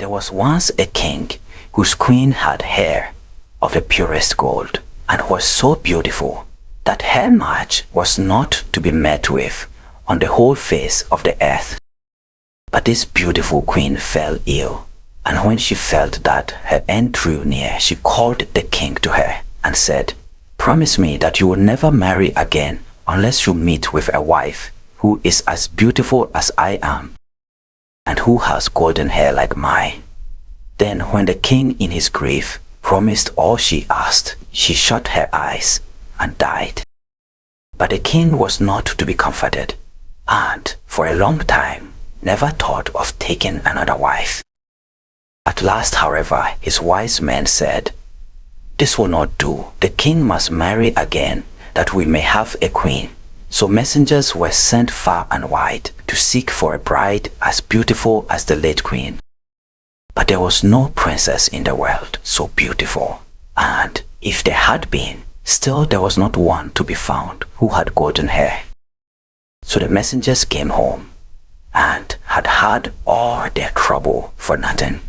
There was once a king whose queen had hair of the purest gold and was so beautiful that her match was not to be met with on the whole face of the earth. But this beautiful queen fell ill, and when she felt that her end drew near, she called the king to her and said, "Promise me that you will never marry again unless you meet with a wife who is as beautiful as I am and who has golden hair like mine." Then when the king in his grief promised all she asked, she shut her eyes and died. But the king was not to be comforted, and for a long time never thought of taking another wife. At last, however, his wise men said, "This will not do. The king must marry again that we may have a queen." So messengers were sent far and wide to seek for a bride as beautiful as the late queen. But there was no princess in the world so beautiful, and if there had been, still there was not one to be found who had golden hair. So the messengers came home and had had all their trouble for nothing.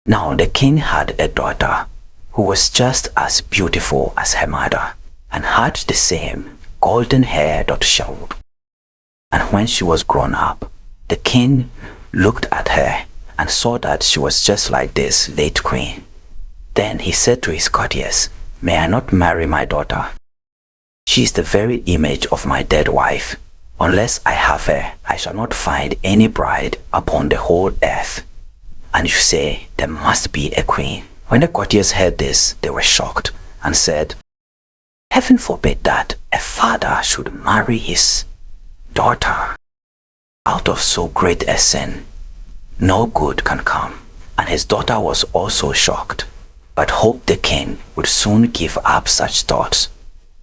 Now the king had a daughter who was just as beautiful as her mother and had the same golden hair that showed. And when she was grown up, the king looked at her and saw that she was just like this late queen. Then he said to his courtiers, "May I not marry my daughter? She is the very image of my dead wife. Unless I have her, I shall not find any bride upon the whole earth. And you say there must be a queen." When the courtiers heard this, they were shocked and said, "Heaven forbid that a father should marry his daughter. Out of so great a sin, no good can come." And his daughter was also shocked, but hoped the king would soon give up such thoughts.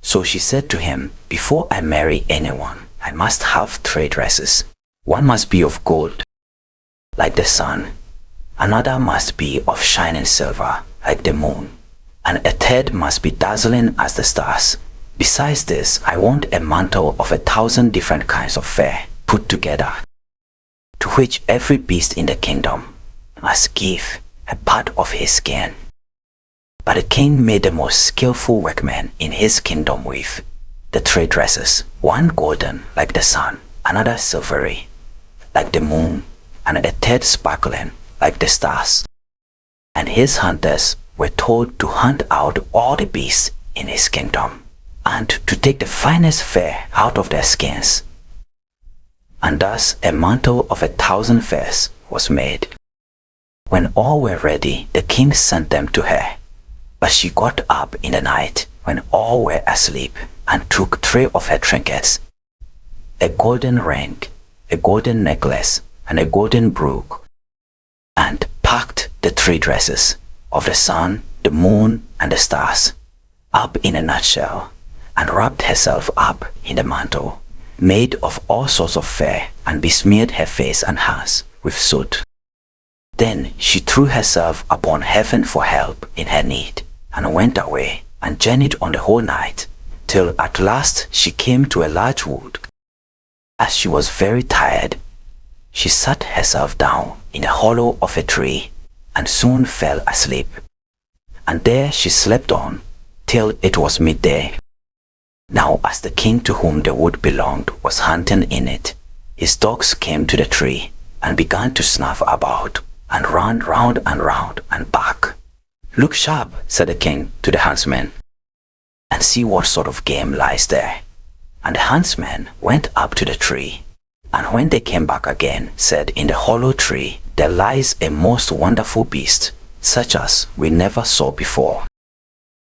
So she said to him, "Before I marry anyone, I must have 3 dresses. One must be of gold, like the sun. Another must be of shining silver, like the moon. And a third must be dazzling as the stars. Besides this, I want a mantle of 1,000 different kinds of fur put together, to which every beast in the kingdom must give a part of his skin." But the king made the most skillful workmen in his kingdom with the 3 dresses, one golden like the sun, another silvery like the moon, and a third sparkling like the stars. And his hunters were told to hunt out all the beasts in his kingdom, and to take the finest fur out of their skins. And thus a mantle of 1,000 furs was made. When all were ready, the king sent them to her. But she got up in the night when all were asleep and took 3 of her trinkets, a golden ring, a golden necklace, and a golden brook, and packed the 3 dresses of the sun, the moon, and the stars up in a nutshell, and wrapped herself up in the mantle, made of all sorts of fur, and besmeared her face and hands with soot. Then she threw herself upon heaven for help in her need, and went away and journeyed on the whole night, till at last she came to a large wood. As she was very tired, she sat herself down in the hollow of a tree, and soon fell asleep. And there she slept on till it was midday. Now as the king to whom the wood belonged was hunting in it, his dogs came to the tree and began to snuff about, and ran round and back. "Look sharp," said the king to the huntsmen, "and see what sort of game lies there." And the huntsmen went up to the tree, and when they came back again, said, "In the hollow tree there lies a most wonderful beast, such as we never saw before.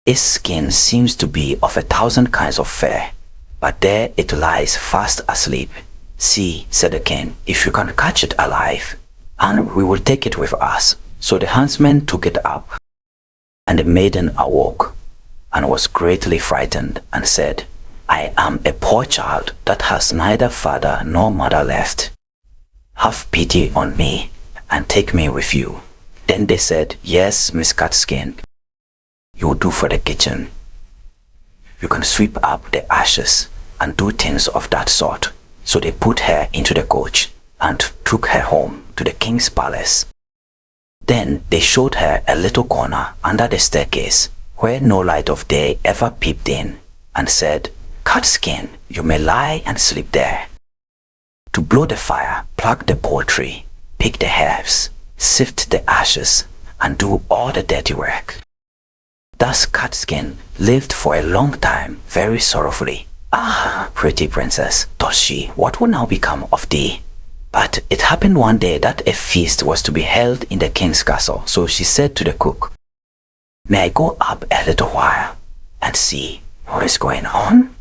Its skin seems to be of 1,000 kinds of fur, but there it lies fast asleep. See," said the king, "if you can catch it alive, and we will take it with us." So the huntsmen took it up, and the maiden awoke, and was greatly frightened, and said, "I am a poor child that has neither father nor mother left. Have pity on me, and take me with you." Then they said, "Yes, Miss Catskin, you will do for the kitchen. You can sweep up the ashes and do things of that sort." So they put her into the coach and took her home to the king's palace. Then they showed her a little corner under the staircase where no light of day ever peeped in, and said, "Catskin, you may lie and sleep there." To blow the fire, pluck the poultry, pick the herbs, sift the ashes, and do all the dirty work. Thus Catskin lived for a long time very sorrowfully. "Ah, pretty princess," thought she, "what will now become of thee?" But it happened one day that a feast was to be held in the king's castle, so she said to the cook, "May I go up a little while and see what is going on?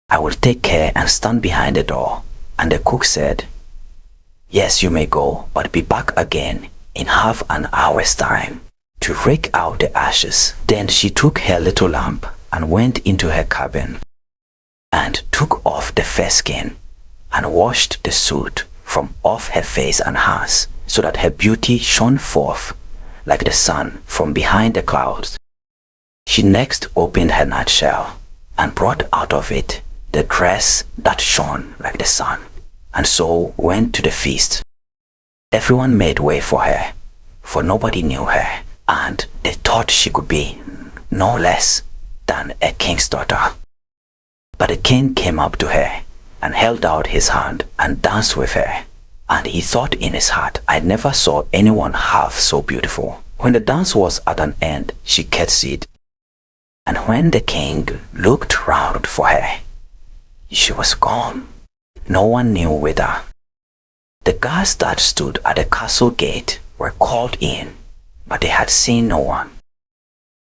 I will take care and stand behind the door." And the cook said, "Yes, you may go, but be back again in half an hour's time to rake out the ashes." Then she took her little lamp and went into her cabin and took off the fur skin and washed the soot from off her face and hands, so that her beauty shone forth like the sun from behind the clouds. She next opened her nutshell and brought out of it the dress that shone like the sun, and so went to the feast. Everyone made way for her, for nobody knew her, and they thought she could be no less than a king's daughter. But the king came up to her and held out his hand and danced with her, and he thought in his heart, "I never saw anyone half so beautiful." When the dance was at an end, she curtsied, and when the king looked round for her, she was gone. No one knew whither. The guards that stood at the castle gate were called in, but they had seen no one.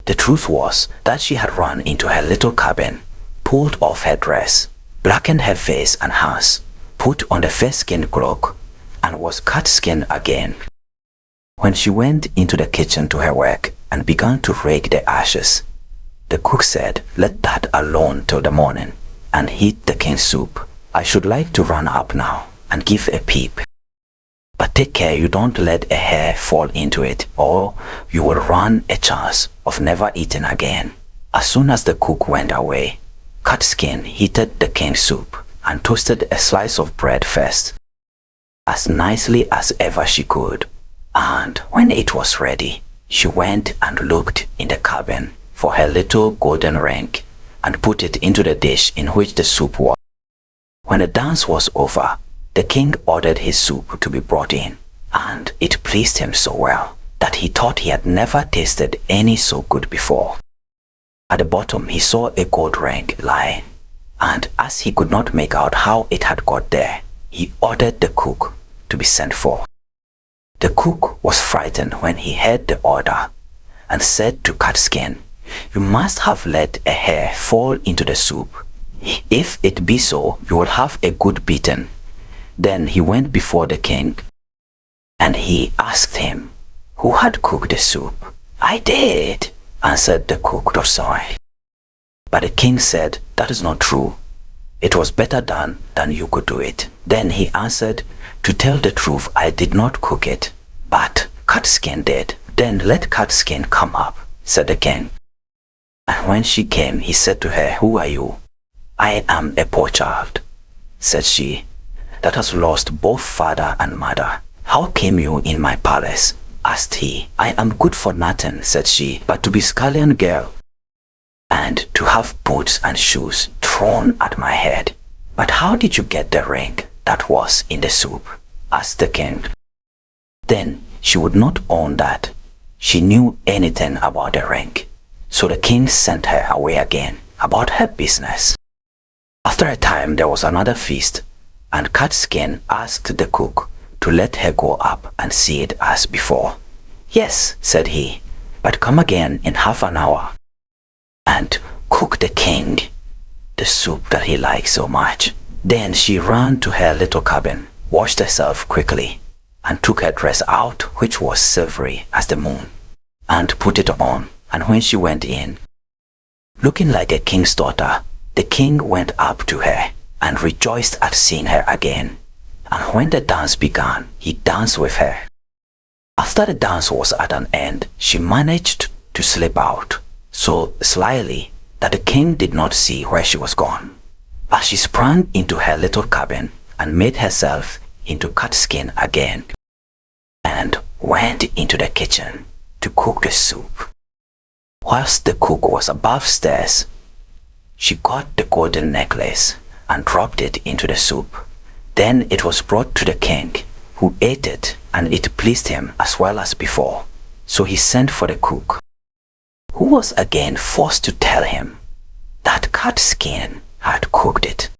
The truth was that she had run into her little cabin, pulled off her dress, blackened her face and hands, put on the fur-skin cloak, and was catskin again. When she went into the kitchen to her work and began to rake the ashes, the cook said, "Let that alone till the morning, and heat the king's soup. I should like to run up now and give a peep. But take care you don't let a hair fall into it, or you will run a chance of never eating again." As soon as the cook went away, Catskin heated the king's soup and toasted a slice of bread first, as nicely as ever she could. And when it was ready, she went and looked in the cabin for her little golden ring and put it into the dish in which the soup was. When the dance was over, the king ordered his soup to be brought in, and it pleased him so well that he thought he had never tasted any so good before. At the bottom he saw a gold ring lying, and as he could not make out how it had got there, he ordered the cook to be sent for. The cook was frightened when he heard the order, and said to Catskin, "You must have let a hair fall into the soup. If it be so, you will have a good beating." Then he went before the king, and he asked him, "Who had cooked the soup?" "I did," answered the cook docilely. But the king said, "That is not true. It was better done than you could do it." Then he answered, "To tell the truth, I did not cook it, but Catskin did." "Then let Catskin come up," said the king. And when she came, he said to her, "Who are you?" "I am a poor child," said she, "that has lost both father and mother." "How came you in my palace?" asked he. "I am good for nothing," said she, "but to be scullion girl, and to have boots and shoes thrown at my head." "But how did you get the ring that was in the soup?" asked the king. Then she would not own that she knew anything about the ring, so the king sent her away again about her business. After a time there was another feast, and Catskin asked the cook to let her go up and see it as before. "Yes," said he, "but come again in half an hour, and cook the king the soup that he likes so much." Then she ran to her little cabin, washed herself quickly, and took her dress out, which was silvery as the moon, and put it on. And when she went in, looking like a king's daughter, the king went up to her and rejoiced at seeing her again. And when the dance began, he danced with her. After the dance was at an end, she managed to slip out, so slyly that the king did not see where she was gone. But she sprang into her little cabin and made herself into Catskin again. And went into the kitchen to cook the soup. Whilst the cook was above stairs, she got the golden necklace and dropped it into the soup. Then it was brought to the king, who ate it, and it pleased him as well as before. So he sent for the cook, who was again forced to tell him that catskin had cooked it.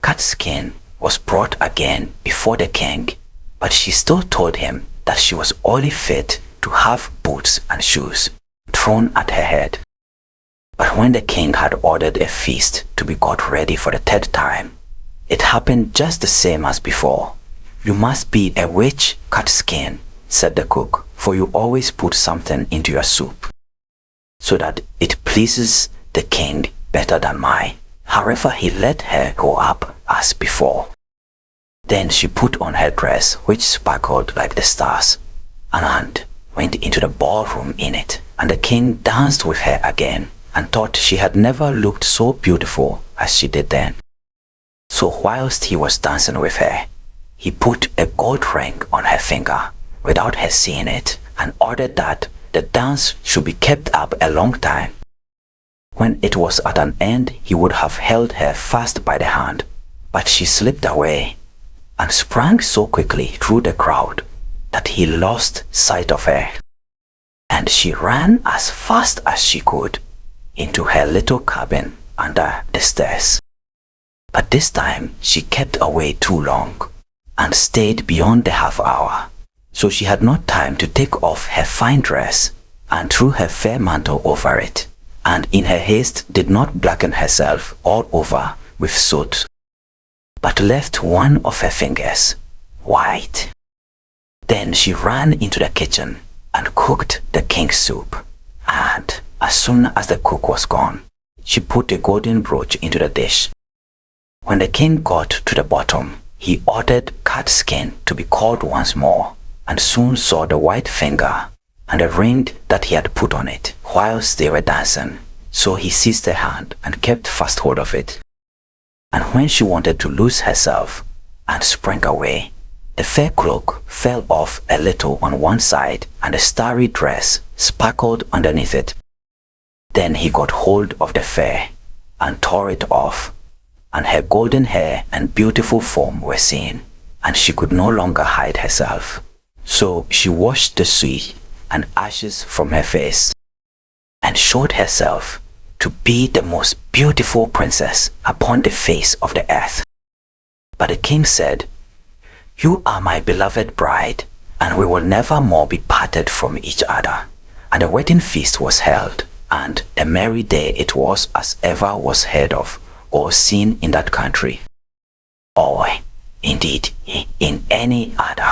Catskin was brought again before the king, but she still told him that she was only fit to have boots and shoes thrown at her head. But when the king had ordered a feast to be got ready for the third time, it happened just the same as before. "You must be a witch, catskin," said the cook, "for you always put something into your soup, so that it pleases the king better than mine." However, he let her go up as before. Then she put on her dress, which sparkled like the stars, and went into the ballroom in it. And the king danced with her again, and thought she had never looked so beautiful as she did then. So whilst he was dancing with her, he put a gold ring on her finger without her seeing it, and ordered that the dance should be kept up a long time. When it was at an end, he would have held her fast by the hand, but she slipped away and sprang so quickly through the crowd that he lost sight of her. And she ran as fast as she could into her little cabin under the stairs. But this time she kept away too long and stayed beyond the half hour. So she had not time to take off her fine dress and threw her fair mantle over it, and in her haste did not blacken herself all over with soot, but left one of her fingers white. Then she ran into the kitchen and cooked the king's soup, and as soon as the cook was gone, she put the golden brooch into the dish. When the king got to the bottom, he ordered catskin to be called once more, and soon saw the white finger and the ring that he had put on it whilst they were dancing. So he seized her hand and kept fast hold of it. And when she wanted to loose herself and sprang away, the fair cloak fell off a little on one side, and the starry dress sparkled underneath it. Then he got hold of the fair and tore it off, and her golden hair and beautiful form were seen, and she could no longer hide herself. So she washed the sweat and ashes from her face, and showed herself to be the most beautiful princess upon the face of the earth. But the king said, "You are my beloved bride, and we will never more be parted from each other." And the wedding feast was held, and a merry day it was as ever was heard of or seen in that country, or indeed in any other.